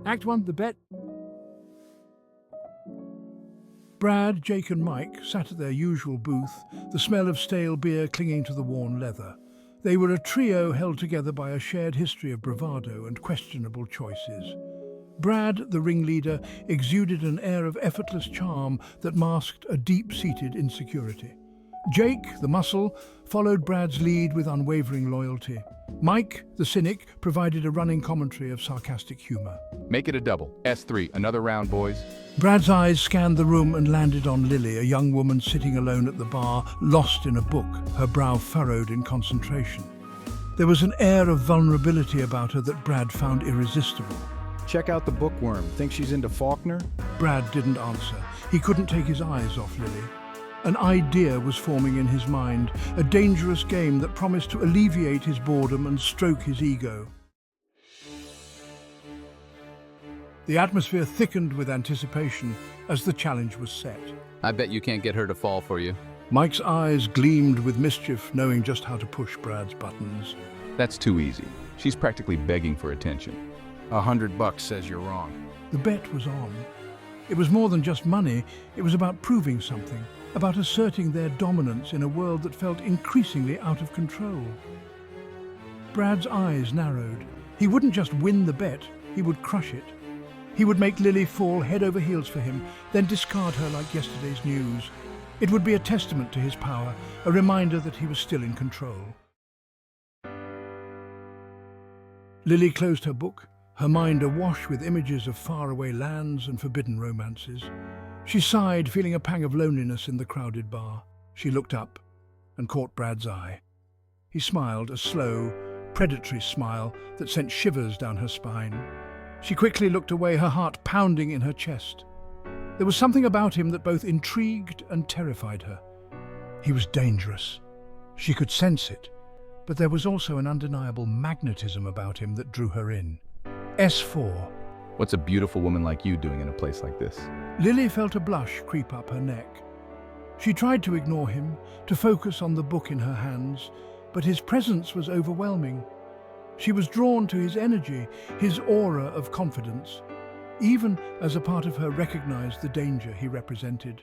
Act 1, the bet. Brad, Jake and Mike sat at their usual booth, the smell of stale beer clinging to the worn leather. They were a trio held together by a shared history of bravado and questionable choices. Brad, the ringleader, exuded an air of effortless charm that masked a deep-seated insecurity. Jake, the muscle, followed Brad's lead with unwavering loyalty. Mike, the cynic, provided a running commentary of sarcastic humor. Make it a double. S3, another round, boys. Brad's eyes scanned the room and landed on Lily, a young woman sitting alone at the bar, lost in a book, her brow furrowed in concentration. There was an air of vulnerability about her that Brad found irresistible. Check out the bookworm. Think she's into Faulkner? Brad didn't answer. He couldn't take his eyes off Lily. An idea was forming in his mind, a dangerous game that promised to alleviate his boredom and stroke his ego. The atmosphere thickened with anticipation as the challenge was set. I bet you can't get her to fall for you. Mike's eyes gleamed with mischief, knowing just how to push Brad's buttons. That's too easy. She's practically begging for attention. $100 says you're wrong. The bet was on. It was more than just money, it was about proving something, about asserting their dominance in a world that felt increasingly out of control. Brad's eyes narrowed. He wouldn't just win the bet, he would crush it. He would make Lily fall head over heels for him, then discard her like yesterday's news. It would be a testament to his power, a reminder that he was still in control. Lily closed her book, her mind awash with images of faraway lands and forbidden romances. She sighed, feeling a pang of loneliness in the crowded bar. She looked up and caught Brad's eye. He smiled, a slow, predatory smile that sent shivers down her spine. She quickly looked away, her heart pounding in her chest. There was something about him that both intrigued and terrified her. He was dangerous. She could sense it, but there was also an undeniable magnetism about him that drew her in. S4. What's a beautiful woman like you doing in a place like this? Lily felt a blush creep up her neck. She tried to ignore him, to focus on the book in her hands, but his presence was overwhelming. She was drawn to his energy, his aura of confidence, even as a part of her recognized the danger he represented.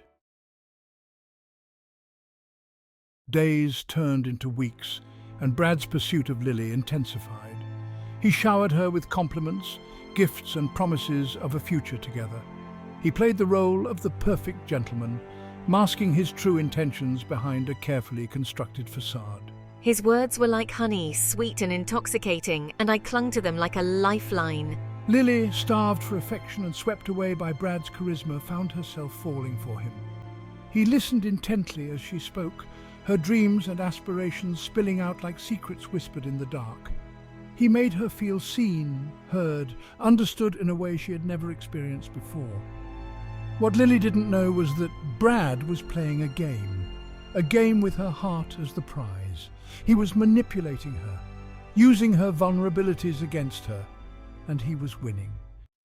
Days turned into weeks, and Brad's pursuit of Lily intensified. He showered her with compliments, gifts and promises of a future together. He played the role of the perfect gentleman, masking his true intentions behind a carefully constructed facade. His words were like honey, sweet and intoxicating, and I clung to them like a lifeline. Lily, starved for affection and swept away by Brad's charisma, found herself falling for him. He listened intently as she spoke, her dreams and aspirations spilling out like secrets whispered in the dark. He made her feel seen, heard, understood in a way she had never experienced before. What Lily didn't know was that Brad was playing a game with her heart as the prize. He was manipulating her, using her vulnerabilities against her, and he was winning.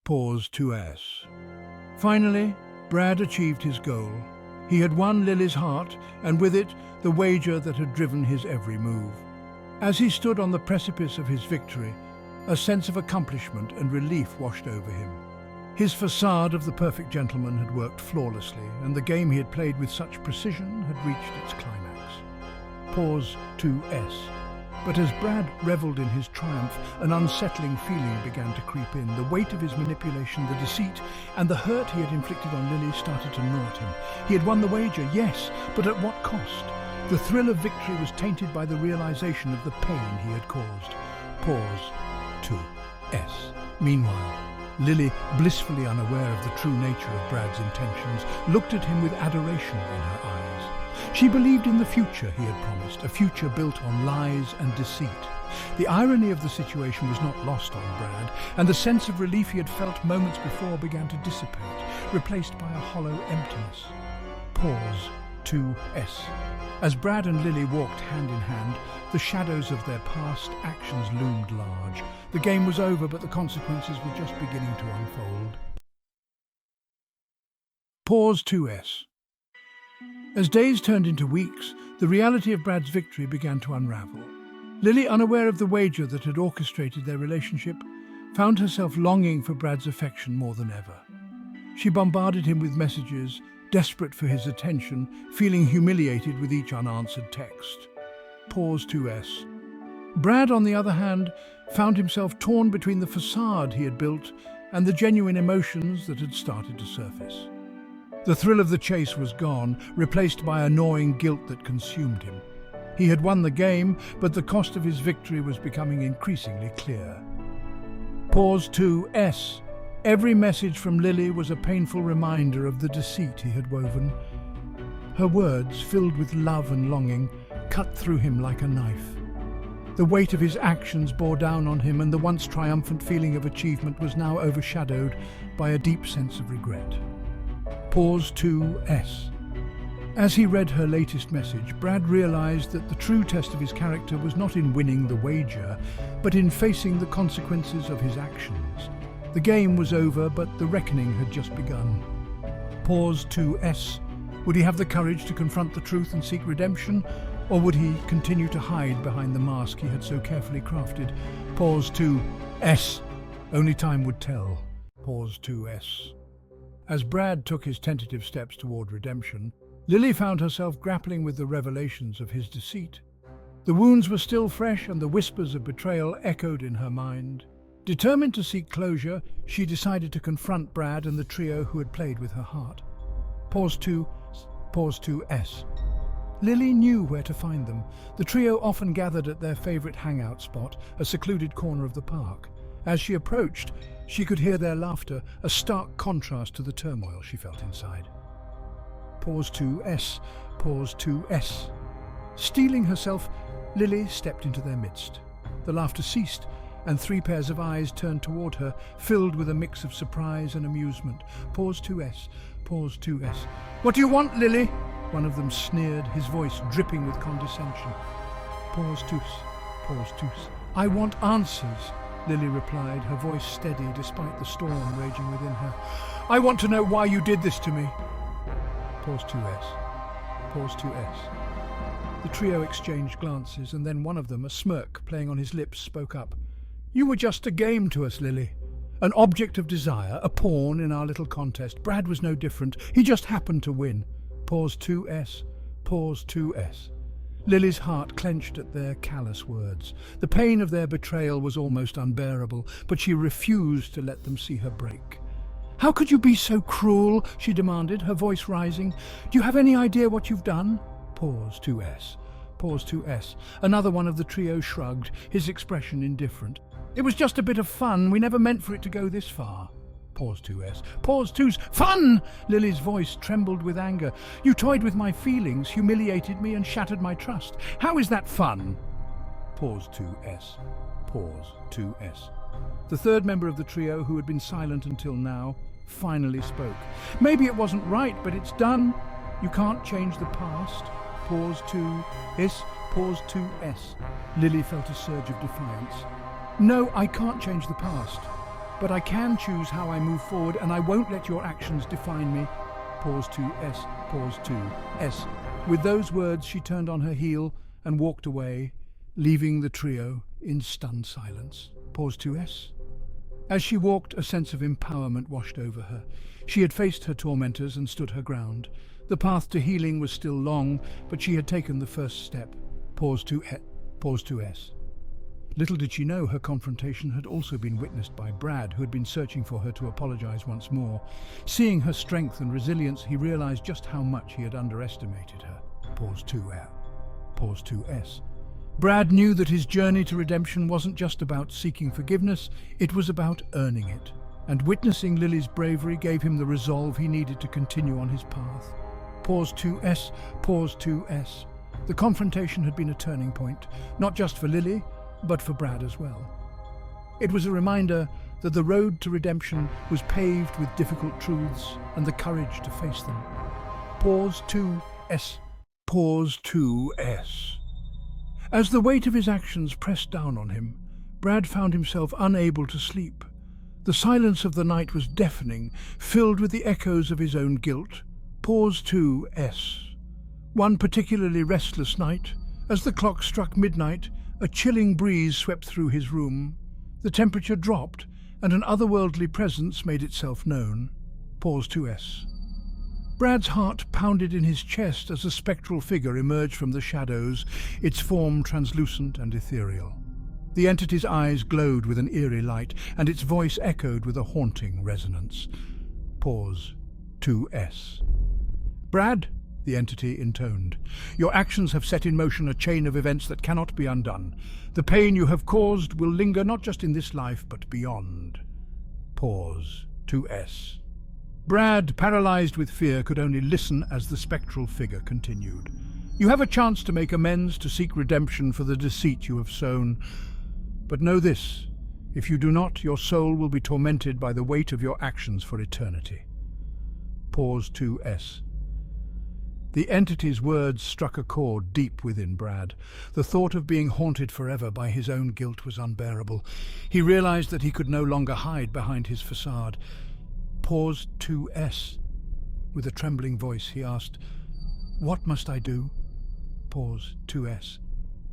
Pause 2S. Finally, Brad achieved his goal. He had won Lily's heart, and with it, the wager that had driven his every move. As he stood on the precipice of his victory, a sense of accomplishment and relief washed over him. His facade of the perfect gentleman had worked flawlessly, and the game he had played with such precision had reached its climax. Pause 2S. But as Brad reveled in his triumph, an unsettling feeling began to creep in. The weight of his manipulation, the deceit, and the hurt he had inflicted on Lily started to gnaw at him. He had won the wager, yes, but at what cost? The thrill of victory was tainted by the realization of the pain he had caused. Pause 2S. Meanwhile, Lily, blissfully unaware of the true nature of Brad's intentions, looked at him with adoration in her eyes. She believed in the future he had promised, a future built on lies and deceit. The irony of the situation was not lost on Brad, and the sense of relief he had felt moments before began to dissipate, replaced by a hollow emptiness. Pause 2S. As Brad and Lily walked hand in hand, the shadows of their past actions loomed large. The game was over, but the consequences were just beginning to unfold. Pause 2S. As days turned into weeks, the reality of Brad's victory began to unravel. Lily, unaware of the wager that had orchestrated their relationship, found herself longing for Brad's affection more than ever. She bombarded him with messages, desperate for his attention, feeling humiliated with each unanswered text. Pause 2S. Brad, on the other hand, found himself torn between the facade he had built and the genuine emotions that had started to surface. The thrill of the chase was gone, replaced by a gnawing guilt that consumed him. He had won the game, but the cost of his victory was becoming increasingly clear. Pause 2S. Every message from Lily was a painful reminder of the deceit he had woven. Her words, filled with love and longing, cut through him like a knife. The weight of his actions bore down on him, and the once triumphant feeling of achievement was now overshadowed by a deep sense of regret. Pause 2S. As he read her latest message, Brad realized that the true test of his character was not in winning the wager, but in facing the consequences of his actions. The game was over, but the reckoning had just begun. Pause 2S. Would he have the courage to confront the truth and seek redemption? Or would he continue to hide behind the mask he had so carefully crafted? Pause 2S. Only time would tell. Pause 2S. As Brad took his tentative steps toward redemption, Lily found herself grappling with the revelations of his deceit. The wounds were still fresh, and the whispers of betrayal echoed in her mind. Determined to seek closure, she decided to confront Brad and the trio who had played with her heart. Pause 2S. Lily knew where to find them. The trio often gathered at their favorite hangout spot, a secluded corner of the park. As she approached, she could hear their laughter, a stark contrast to the turmoil she felt inside. Pause 2S. Pause 2S. Steeling herself, Lily stepped into their midst. The laughter ceased, and 3 pairs of eyes turned toward her, filled with a mix of surprise and amusement. Pause 2S. Pause 2S. What do you want, Lily? One of them sneered, his voice dripping with condescension. Pause 2S. Pause 2S. I want answers, Lily replied, her voice steady despite the storm raging within her. I want to know why you did this to me. Pause 2S. Pause 2S. The trio exchanged glances, and then one of them, a smirk playing on his lips, spoke up. You were just a game to us, Lily. An object of desire, a pawn in our little contest. Brad was no different. He just happened to win. Pause 2S. Pause 2S. Lily's heart clenched at their callous words. The pain of their betrayal was almost unbearable, but she refused to let them see her break. How could you be so cruel? She demanded, her voice rising. Do you have any idea what you've done? Pause 2S. Pause 2S. Another one of the trio shrugged, his expression indifferent. It was just a bit of fun. We never meant for it to go this far. Pause 2S. Pause 2's. Fun! Lily's voice trembled with anger. You toyed with my feelings, humiliated me, and shattered my trust. How is that fun? Pause 2S. Pause 2S. The third member of the trio, who had been silent until now, finally spoke. Maybe it wasn't right, but it's done. You can't change the past. Pause 2S. Pause 2S. Lily felt a surge of defiance. No, I can't change the past. But I can choose how I move forward, and I won't let your actions define me. Pause 2S. Pause 2S. With those words, she turned on her heel and walked away, leaving the trio in stunned silence. Pause 2S. As she walked, a sense of empowerment washed over her. She had faced her tormentors and stood her ground. The path to healing was still long, but she had taken the first step. Pause 2S. Pause 2S. Little did she know her confrontation had also been witnessed by Brad, who had been searching for her to apologize once more. Seeing her strength and resilience, he realized just how much he had underestimated her. Pause 2S. Pause 2S. Brad knew that his journey to redemption wasn't just about seeking forgiveness, it was about earning it. And witnessing Lily's bravery gave him the resolve he needed to continue on his path. Pause 2S. Pause 2S. The confrontation had been a turning point, not just for Lily, but for Brad as well. It was a reminder that the road to redemption was paved with difficult truths and the courage to face them. Pause 2S. Pause 2S. As the weight of his actions pressed down on him, Brad found himself unable to sleep. The silence of the night was deafening, filled with the echoes of his own guilt. Pause 2S. One particularly restless night, as the clock struck midnight, a chilling breeze swept through his room. The temperature dropped, and an otherworldly presence made itself known. Pause 2S. Brad's heart pounded in his chest as a spectral figure emerged from the shadows, its form translucent and ethereal. The entity's eyes glowed with an eerie light, and its voice echoed with a haunting resonance. Pause 2S. Brad, the entity intoned, your actions have set in motion a chain of events that cannot be undone. The pain you have caused will linger not just in this life, but beyond. Pause 2S. Brad, paralyzed with fear, could only listen as the spectral figure continued. You have a chance to make amends, to seek redemption for the deceit you have sown. But know this, if you do not, your soul will be tormented by the weight of your actions for eternity. Pause 2S. The entity's words struck a chord deep within Brad. The thought of being haunted forever by his own guilt was unbearable. He realized that he could no longer hide behind his facade. Pause 2S. With a trembling voice, he asked, "What must I do?" Pause 2S.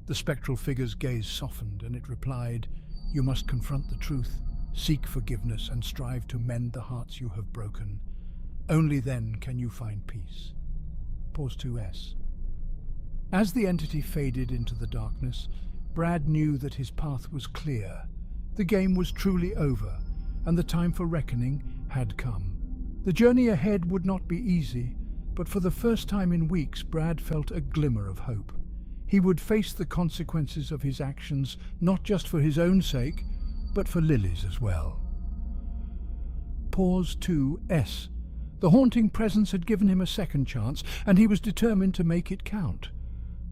The spectral figure's gaze softened, and it replied, "You must confront the truth, seek forgiveness, and strive to mend the hearts you have broken. Only then can you find peace." Pause 2S. As the entity faded into the darkness, Brad knew that his path was clear. The game was truly over, and the time for reckoning had come. The journey ahead would not be easy, but for the first time in weeks, Brad felt a glimmer of hope. He would face the consequences of his actions, not just for his own sake, but for Lily's as well. Pause 2S. The haunting presence had given him a second chance, and he was determined to make it count.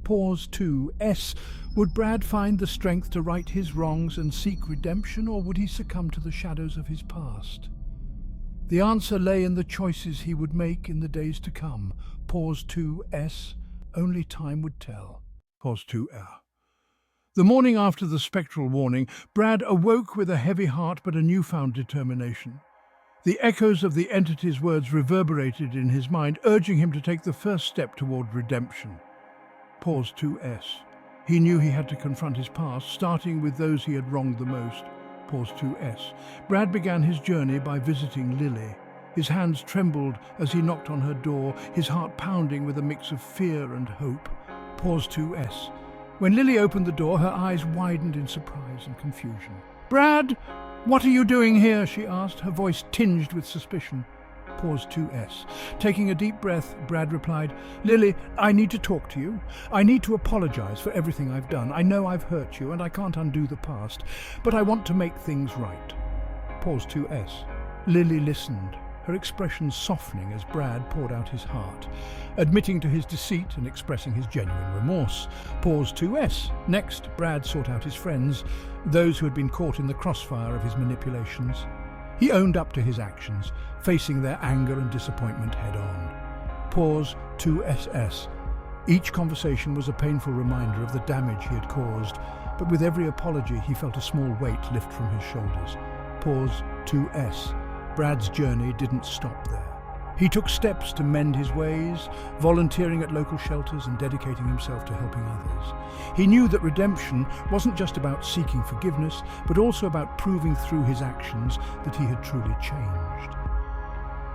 Pause 2S. Would Brad find the strength to right his wrongs and seek redemption, or would he succumb to the shadows of his past? The answer lay in the choices he would make in the days to come. Pause 2S. Only time would tell. Pause 2R. The morning after the spectral warning, Brad awoke with a heavy heart but a newfound determination. The echoes of the entity's words reverberated in his mind, urging him to take the first step toward redemption. Pause 2S. He knew he had to confront his past, starting with those he had wronged the most. Pause 2S. Brad began his journey by visiting Lily. His hands trembled as he knocked on her door, his heart pounding with a mix of fear and hope. Pause 2S. When Lily opened the door, her eyes widened in surprise and confusion. "Brad, what are you doing here?" she asked, her voice tinged with suspicion. Pause 2S. Taking a deep breath, Brad replied, "Lily, I need to talk to you. I need to apologize for everything I've done. I know I've hurt you and I can't undo the past, but I want to make things right." Pause 2S. Lily listened, her expression softening as Brad poured out his heart, admitting to his deceit and expressing his genuine remorse. Pause 2S. Next, Brad sought out his friends, those who had been caught in the crossfire of his manipulations. He owned up to his actions, facing their anger and disappointment head-on. Pause 2SS. Each conversation was a painful reminder of the damage he had caused, but with every apology he felt a small weight lift from his shoulders. Pause 2S. Brad's journey didn't stop there. He took steps to mend his ways, volunteering at local shelters and dedicating himself to helping others. He knew that redemption wasn't just about seeking forgiveness, but also about proving through his actions that he had truly changed.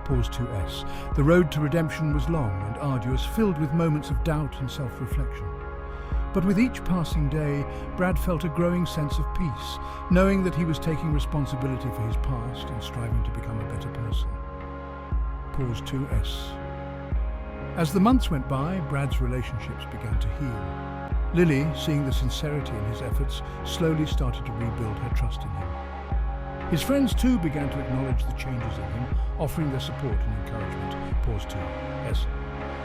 Pause 2S. The road to redemption was long and arduous, filled with moments of doubt and self-reflection. But with each passing day, Brad felt a growing sense of peace, knowing that he was taking responsibility for his past and striving to become a better person. Pause 2S. As the months went by, Brad's relationships began to heal. Lily, seeing the sincerity in his efforts, slowly started to rebuild her trust in him. His friends too began to acknowledge the changes in him, offering their support and encouragement. Pause 2S.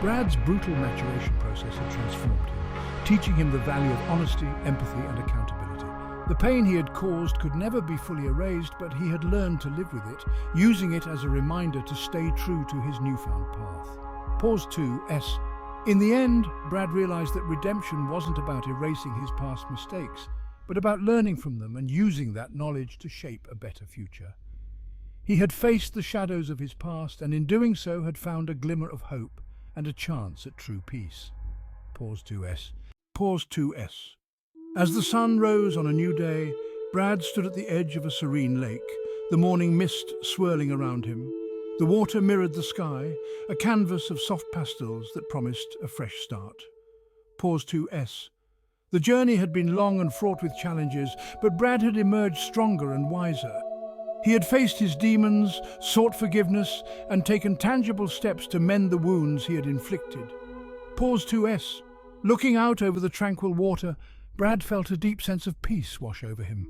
Brad's brutal maturation process had transformed him, teaching him the value of honesty, empathy, and accountability. The pain he had caused could never be fully erased, but he had learned to live with it, using it as a reminder to stay true to his newfound path. Pause 2S. In the end, Brad realized that redemption wasn't about erasing his past mistakes, but about learning from them and using that knowledge to shape a better future. He had faced the shadows of his past, and in doing so had found a glimmer of hope and a chance at true peace. Pause 2S. Pause 2S. As the sun rose on a new day, Brad stood at the edge of a serene lake, the morning mist swirling around him. The water mirrored the sky, a canvas of soft pastels that promised a fresh start. Pause 2S. The journey had been long and fraught with challenges, but Brad had emerged stronger and wiser. He had faced his demons, sought forgiveness, and taken tangible steps to mend the wounds he had inflicted. Pause 2S. Looking out over the tranquil water, Brad felt a deep sense of peace wash over him.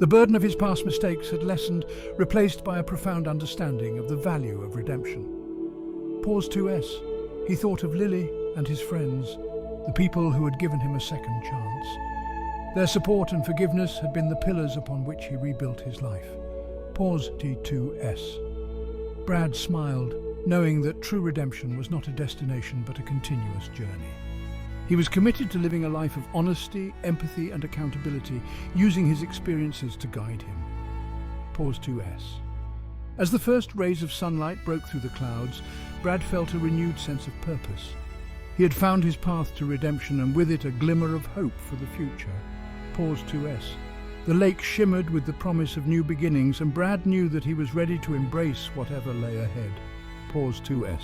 The burden of his past mistakes had lessened, replaced by a profound understanding of the value of redemption. Pause 2S. He thought of Lily and his friends, the people who had given him a second chance. Their support and forgiveness had been the pillars upon which he rebuilt his life. Pause T2S. Brad smiled, knowing that true redemption was not a destination but a continuous journey. He was committed to living a life of honesty, empathy, and accountability, using his experiences to guide him. Pause 2S. As the first rays of sunlight broke through the clouds, Brad felt a renewed sense of purpose. He had found his path to redemption, and with it a glimmer of hope for the future. Pause 2S. The lake shimmered with the promise of new beginnings, and Brad knew that he was ready to embrace whatever lay ahead. Pause 2S.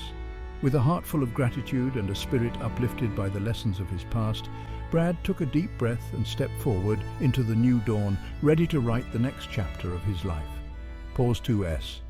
With a heart full of gratitude and a spirit uplifted by the lessons of his past, Brad took a deep breath and stepped forward into the new dawn, ready to write the next chapter of his life. Pause 2S.